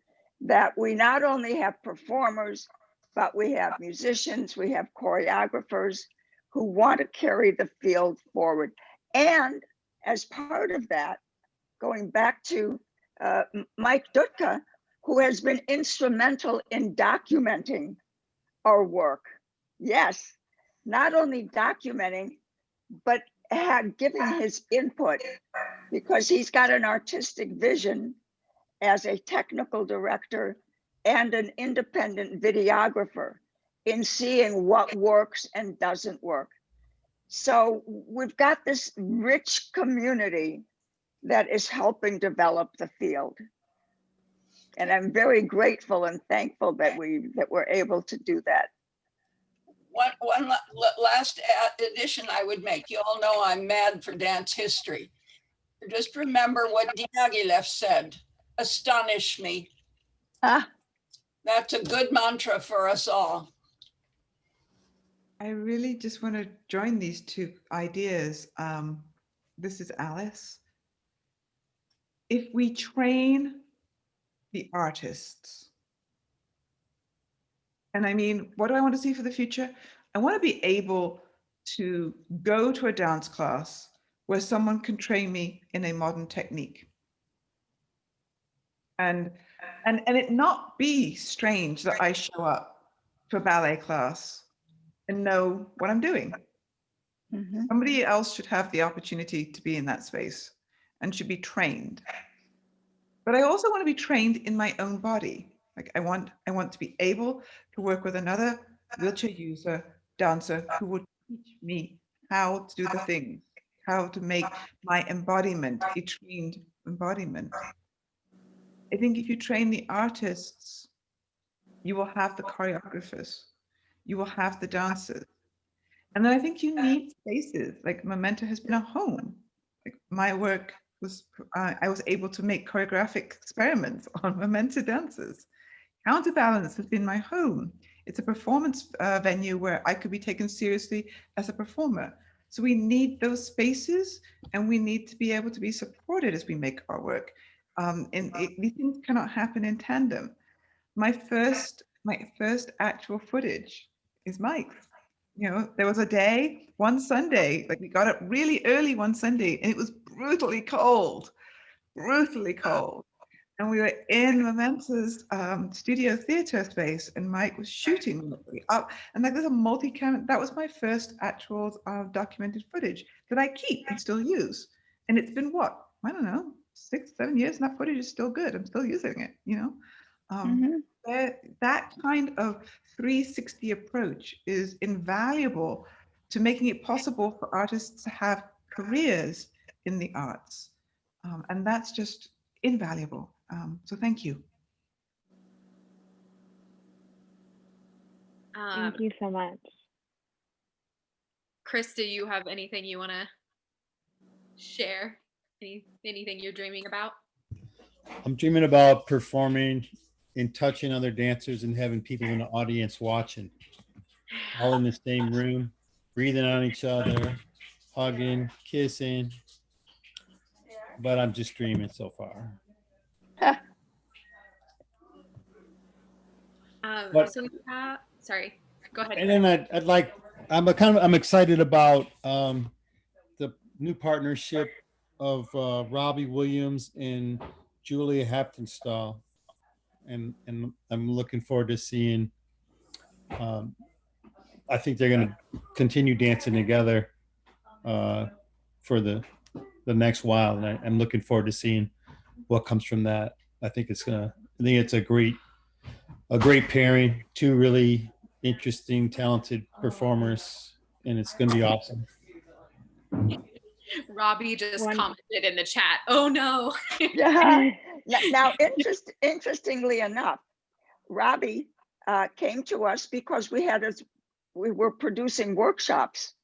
that we not only have performers, but we have musicians, we have choreographers who want to carry the field forward. And as part of that, going back to Mike Dutka, who has been instrumental in documenting our work. Yes, not only documenting, but giving his input, because he's got an artistic vision as a technical director and an independent videographer in seeing what works and doesn't work. So we've got this rich community that is helping develop the field. And I'm very grateful and thankful that we're able to do that. One last addition I would make. You all know I'm mad for dance history. Just remember what Diaghilev said, astonish me. That's a good mantra for us all. I really just want to join these two ideas. This is Alice. If we train the artists, and I mean, what do I want to see for the future? I want to be able to go to a dance class where someone can train me in a modern technique. And it not be strange that I show up to a ballet class and know what I'm doing. Mm-hmm. Somebody else should have the opportunity to be in that space and should be trained. But I also want to be trained in my own body. Like I want to be able to work with another wheelchair user, dancer who would teach me how to do the things, how to make my embodiment a trained embodiment. I think if you train the artists, you will have the choreographers, you will have the dancers. And then I think you need spaces, like Momenta has been a home. Like my work was, I was able to make choreographic experiments on Momenta dancers. CounterBalance has been my home. It's a performance venue where I could be taken seriously as a performer. So we need those spaces, and we need to be able to be supported as we make our work. These things cannot happen in tandem. My first actual footage is Mike's. You know, there was a day, one Sunday, like we got up really early one Sunday, and it was brutally cold. And we were in Momenta's studio theater space, and Mike was shooting up, and like there's a multi-camera. That was my first actual documented footage that I keep and still use. And it's been what, I don't know, 6-7 years, and that footage is still good. I'm still using it, you know. That kind of 360 approach is invaluable to making it possible for artists to have careers in the arts. And that's just invaluable. So thank you. Thank you so much. Kris, do you have anything you want to share? Anything you're dreaming about? I'm dreaming about performing and touching other dancers and having people in the audience watching, all in the same room, breathing on each other, hugging, kissing. But I'm just dreaming so far. But- So we have, sorry, go ahead. And then I'm excited about the new partnership of Robbie Williams and Julia Haptonstall, and I'm looking forward to seeing. I think they're going to continue dancing together for the next while, and I'm looking forward to seeing what comes from that. I think it's a great pairing. Two really interesting, talented performers, and it's going to be awesome. Robbie just commented in the chat, oh no. Yeah. Now, interestingly enough, Robbie came to us because we were producing workshops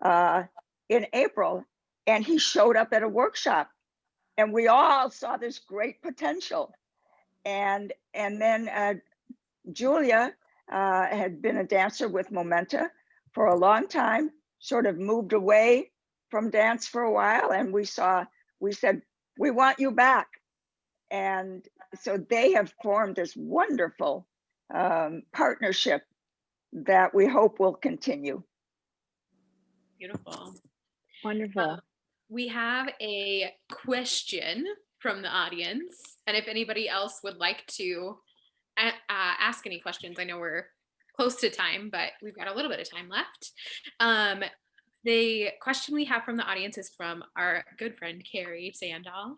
in April, and he showed up at a workshop, and we all saw this great potential. And then Julia had been a dancer with Momenta for a long time, sort of moved away from dance for a while, and we said, we want you back. And so they have formed this wonderful partnership that we hope will continue. Beautiful. Wonderful. We have a question from the audience, and if anybody else would like to ask any questions, I know we're close to time, but we've got a little bit of time left. The question we have from the audience is from our good friend, Carrie Sandall.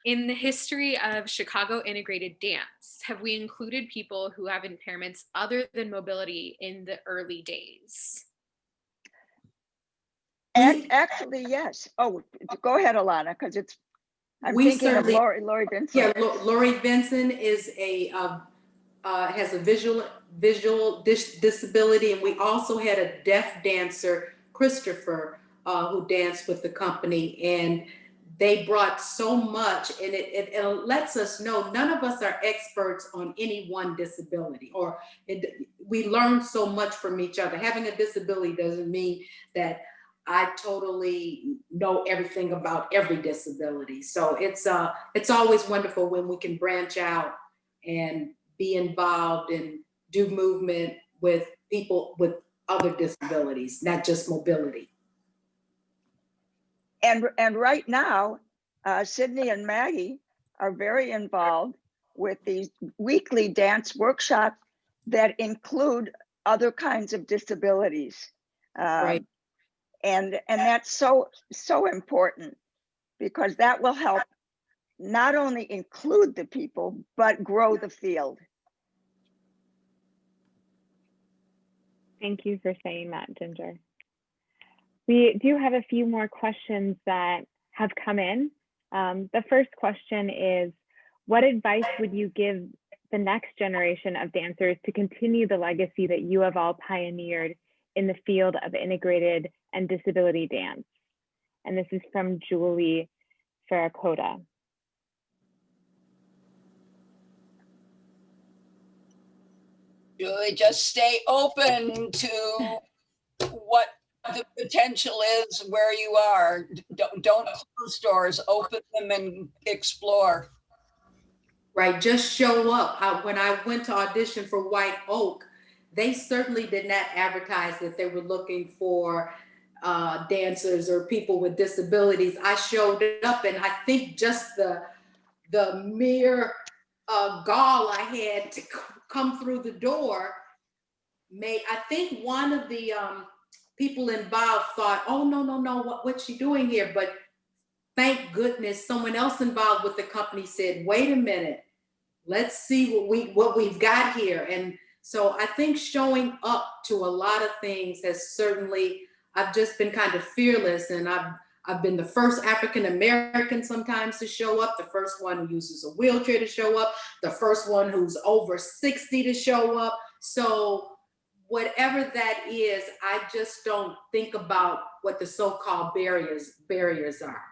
In the history of Chicago integrated dance, have we included people who have impairments other than mobility in the early days? And actually, yes. Oh, go ahead, Alana, because I'm thinking of Lori Benson. Yeah, Lori Benson is has a visual disability, and we also had a deaf dancer, Christopher, who danced with the company, and they brought so much, and it lets us know none of us are experts on any one disability, we learn so much from each other. Having a disability doesn't mean that I totally know everything about every disability. So it's always wonderful when we can branch out and be involved and do movement with people with other disabilities, not just mobility. And right now, Sydney and Maggie are very involved with these weekly dance workshops that include other kinds of disabilities. Right. And that's so important, because that will help not only include the people, but grow the field. Thank you for saying that, Ginger. We do have a few more questions that have come in. The first question is, what advice would you give the next generation of dancers to continue the legacy that you have all pioneered in the field of integrated and disability dance? And this is from Julie Farrakota. Julie, just stay open to what the potential is where you are. Don't close doors, open them and explore. Right, just show up. When I went to audition for White Oak, they certainly did not advertise that they were looking for dancers or people with disabilities. I showed up, and I think just the mere gall I had to come through the door I think one of the people involved thought, oh, no, what's she doing here? But thank goodness someone else involved with the company said, wait a minute, let's see what we've got here. And so I think showing up to a lot of things has certainly, I've just been kind of fearless, and I've been the first African-American sometimes to show up, the first one who uses a wheelchair to show up, the first one who's over 60 to show up. So whatever that is, I just don't think about what the so-called barriers are.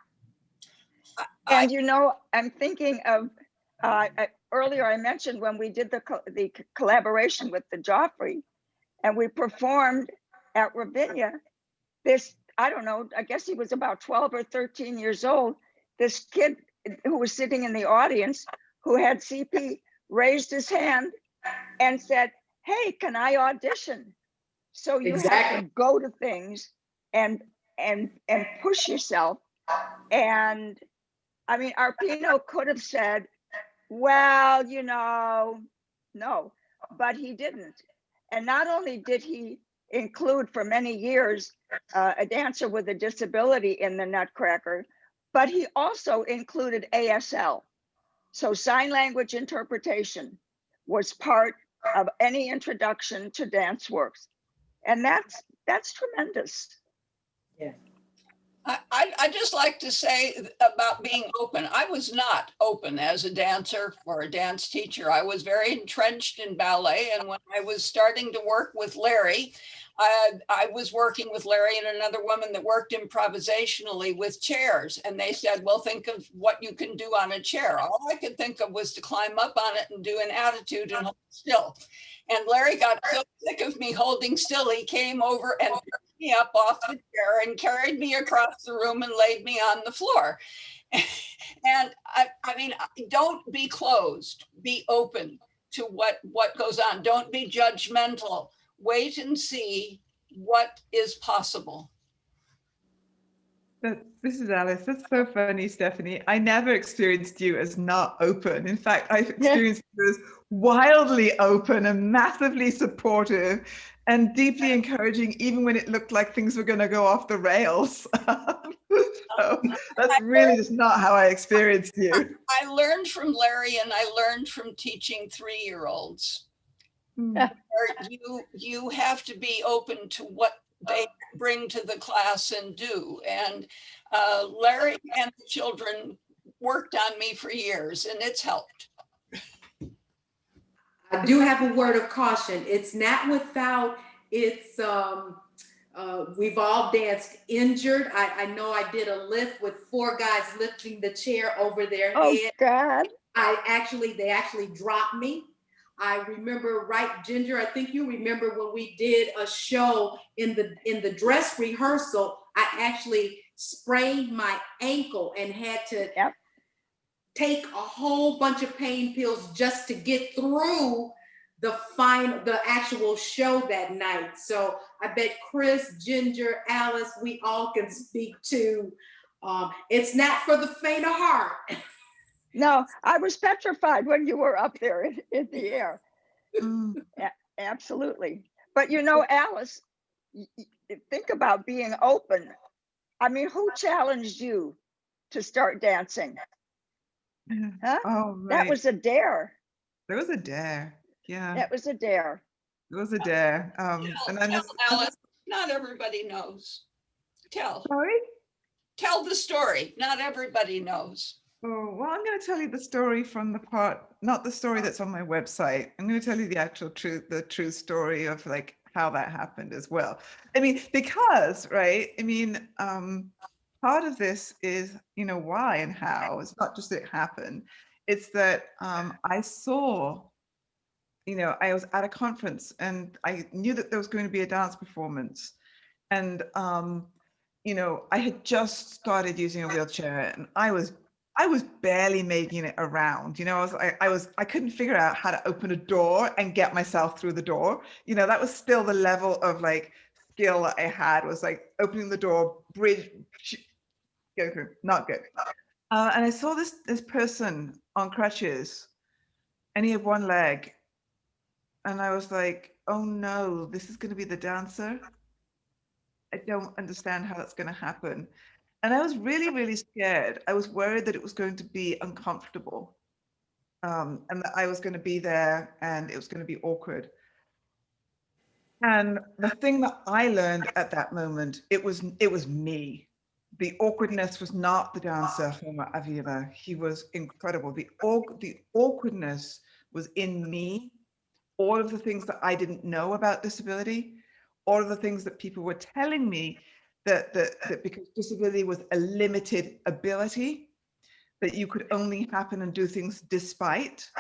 And I'm thinking of, earlier I mentioned when we did the collaboration with the Joffrey, and we performed at Ravinia, this, I don't know, I guess he was about 12 or 13 years old, this kid who was sitting in the audience who had CP raised his hand and said, hey, can I audition? So you have Exactly. to go to things and push yourself. And I mean, Arpino could have said, well, you know, no, but he didn't. And not only did he include for many years a dancer with a disability in the Nutcracker, but he also included ASL. So sign language interpretation was part of any introduction to dance works. And that's tremendous. Yeah. I just like to say about being open. I was not open as a dancer or a dance teacher. I was very entrenched in ballet. And when I was starting to work with Larry, I was working with Larry and another woman that worked improvisationally with chairs. And they said, well, think of what you can do on a chair. All I could think of was to climb up on it and do an attitude and hold still. And Larry got so sick of me holding still, he came over and picked me up off the chair and carried me across the room and laid me on the floor. And I mean, don't be closed, be open to what goes on. Don't be judgmental. Wait and see what is possible. This is Alice. That's so funny, Stephanie. I never experienced you as not open. In fact, I've experienced you as wildly open and massively supportive and deeply encouraging, even when it looked like things were going to go off the rails. So that's really just not how I experienced you. I learned from Larry and I learned from teaching 3-year-olds. You have to be open to what they bring to the class and do. And Larry and the children worked on me for years and it's helped. I do have a word of caution. It's not without its, we've all danced injured. I know I did a lift with 4 guys lifting the chair over their head. God. They actually dropped me. I remember, right, Ginger, I think you remember when we did a show in the dress rehearsal, I actually sprained my ankle and had to take a whole bunch of pain pills just to get through the actual show that night. So I bet Kris, Ginger, Alice, we all can speak to, it's not for the faint of heart. No, I was petrified when you were up there in the air. Absolutely. But you know, Alice, think about being open. I mean, who challenged you to start dancing? Huh? Oh, right. That was a dare. There was a dare. Yeah. That was a dare. It was a dare. And then Alice, not everybody knows. Sorry? Tell the story. Not everybody knows. Oh, well, I'm going to tell you the story from the part, not the story that's on my website. I'm going to tell you the actual truth, the true story of like how that happened as well. I mean, because, right, I mean, part of this is, you know, why and how. It's not just that it happened. It's that I saw, you know, I was at a conference and I knew that there was going to be a dance performance. And, you know, I had just started using a wheelchair and I was barely making it around. You know, I couldn't figure out how to open a door and get myself through the door. You know, that was still the level of like skill that I had, was like opening the door, bridge, go through, not good. And I saw this person on crutches and he had one leg. And I was like, oh no, this is going to be the dancer. I don't understand how that's going to happen. And I was really, really scared. I was worried that it was going to be uncomfortable and that I was going to be there and it was going to be awkward. And the thing that I learned at that moment, it was me. The awkwardness was not the dancer, Homer Avila. He was incredible. The awkwardness was in me. All of the things that I didn't know about disability, all of the things that people were telling me that because disability was a limited ability, that you could only happen and do things despite.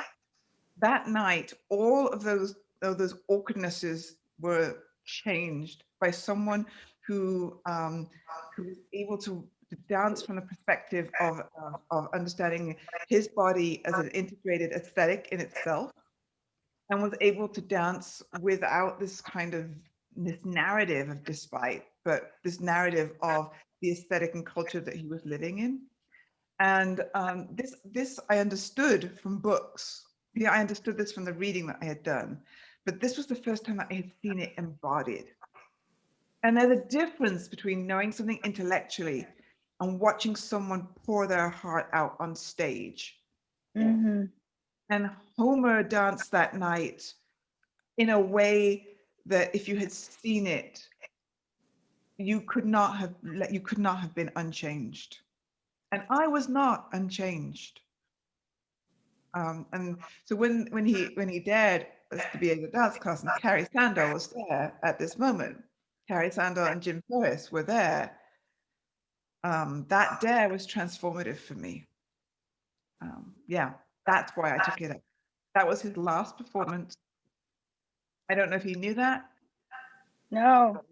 That night, all of those awkwardnesses were changed by someone who was able to dance from the perspective of understanding his body as an integrated aesthetic in itself. and was able to dance without this kind of this narrative of despite, but this narrative of the aesthetic and culture that he was living in. And this I understood from books. Yeah, I understood this from the reading that I had done, but this was the first time that I had seen it embodied. And there's a difference between knowing something intellectually and watching someone pour their heart out on stage. Mhm. And Homer danced that night in a way that if you had seen it, you could not have been unchanged. And I was not unchanged. And so when he dared us to be in the dance class, and Carrie Sandel was there at this moment, Carrie Sandel and Jim Ferris were there. That dare was transformative for me. Yeah, that's why I took it up. That was his last performance. I don't know if he knew that. No,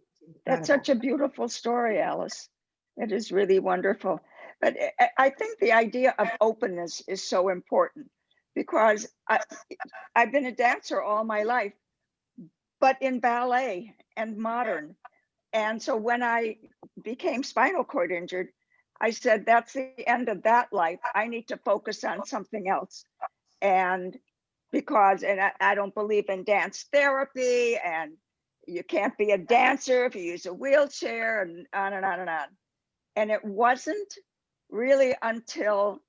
that's Incredible. such a beautiful story, Alice. It is really wonderful. But I think the idea of openness is so important because I've been a dancer all my life, but in ballet and modern. And so when I became spinal cord injured, I said, that's the end of that life. I need to focus on something else. And because, and I don't believe in dance therapy, and you can't be a dancer if you use a wheelchair, and on and on and on. And it wasn't really until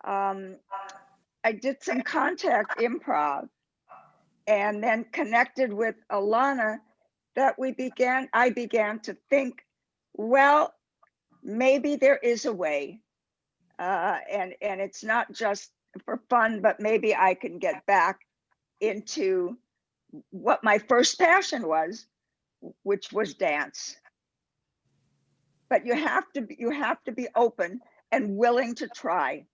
I did some contact improv and then connected with Alana that I began to think, well, maybe there is a way. And it's not just for fun, but maybe I can get back into what my first passion was, which was dance. But you have to be open and willing to try.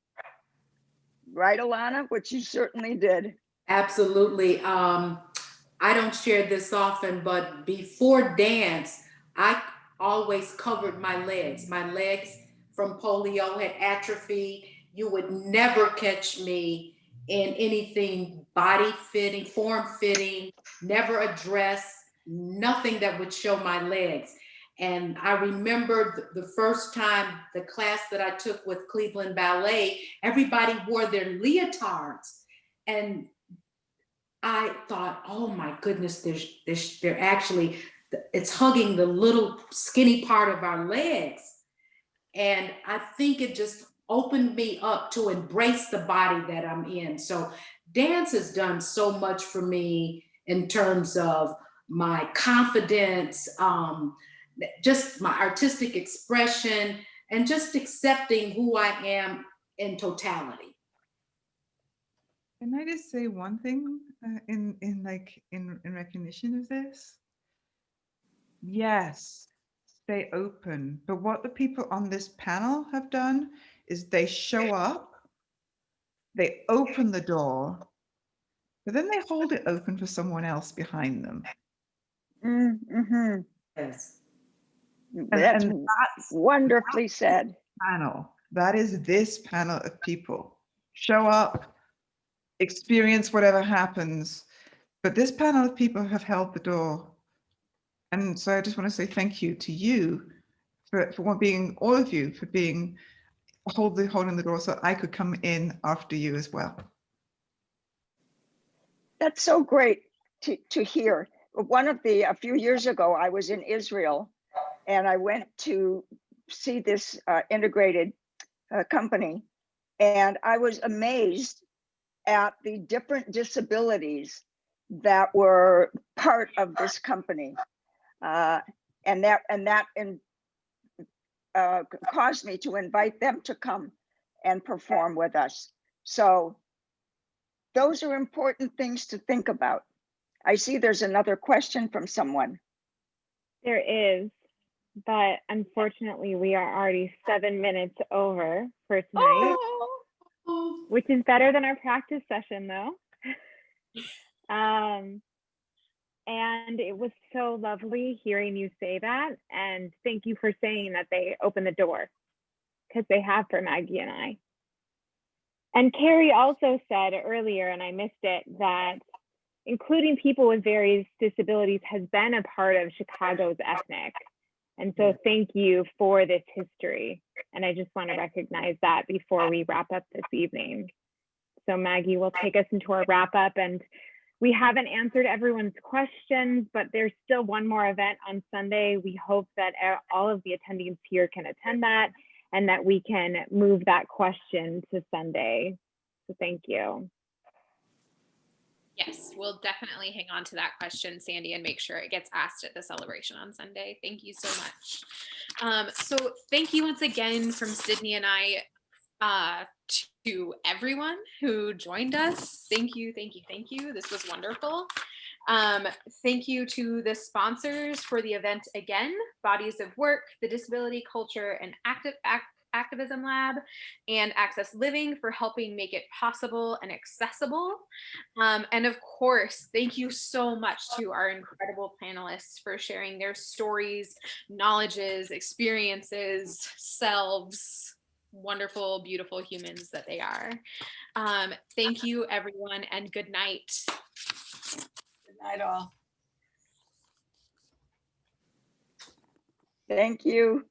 Right, Alana? Which you certainly did. Absolutely. I don't share this often, but before dance, I always covered my legs. My legs from polio had atrophied. You would never catch me in anything body fitting, form fitting, never a dress, nothing that would show my legs. And I remember the first time, the class that I took with Cleveland Ballet, everybody wore their leotards. And I thought, oh my goodness, they're actually, it's hugging the little skinny part of our legs. And I think it just opened me up to embrace the body that I'm in. So dance has done so much for me in terms of my confidence, just my artistic expression, and just accepting who I am in totality. Can I just say one thing in recognition of this? Yes, stay open. But what the people on this panel have done is they show up, they open the door, but then they hold it open for someone else behind them. Mm-hmm. Yes. That's wonderfully said. Panel. That is this panel of people. Show up, experience whatever happens, but this panel of people have held the door. And so I just want to say thank you to you for being, all of you, for being holding the door so I could come in after you as well. That's so great to hear. A few years ago, I was in Israel and I went to see this integrated company, and I was amazed at the different disabilities that were part of this company. And that caused me to invite them to come and perform with us. So those are important things to think about. I see there's another question from someone. There is, but unfortunately we are already 7 minutes over for tonight, which is better than our practice session though. And it was so lovely hearing you say that. And thank you for saying that they opened the door, because they have for Maggie and I. And Carrie also said earlier, and I missed it, that including people with various disabilities has been a part of Chicago's ethnic. And so thank you for this history. And I just want to recognize that before we wrap up this evening. So Maggie will take us into our wrap up, and we haven't answered everyone's questions, but there's still one more event on Sunday. We hope that all of the attendees here can attend that and that we can move that question to Sunday. So thank you. Yes, we'll definitely hang on to that question, Sandy, and make sure it gets asked at the celebration on Sunday. Thank you so much. So thank you once again from Sydney and I to everyone who joined us. Thank you, thank you, thank you. This was wonderful. Thank you to the sponsors for the event again, Bodies of Work, the Disability Culture and Activism Lab, and Access Living for helping make it possible and accessible. And of course, thank you so much to our incredible panelists for sharing their stories, knowledges, experiences, selves, wonderful, beautiful humans that they are. Thank you, everyone, and good night. Good night, all. Thank you.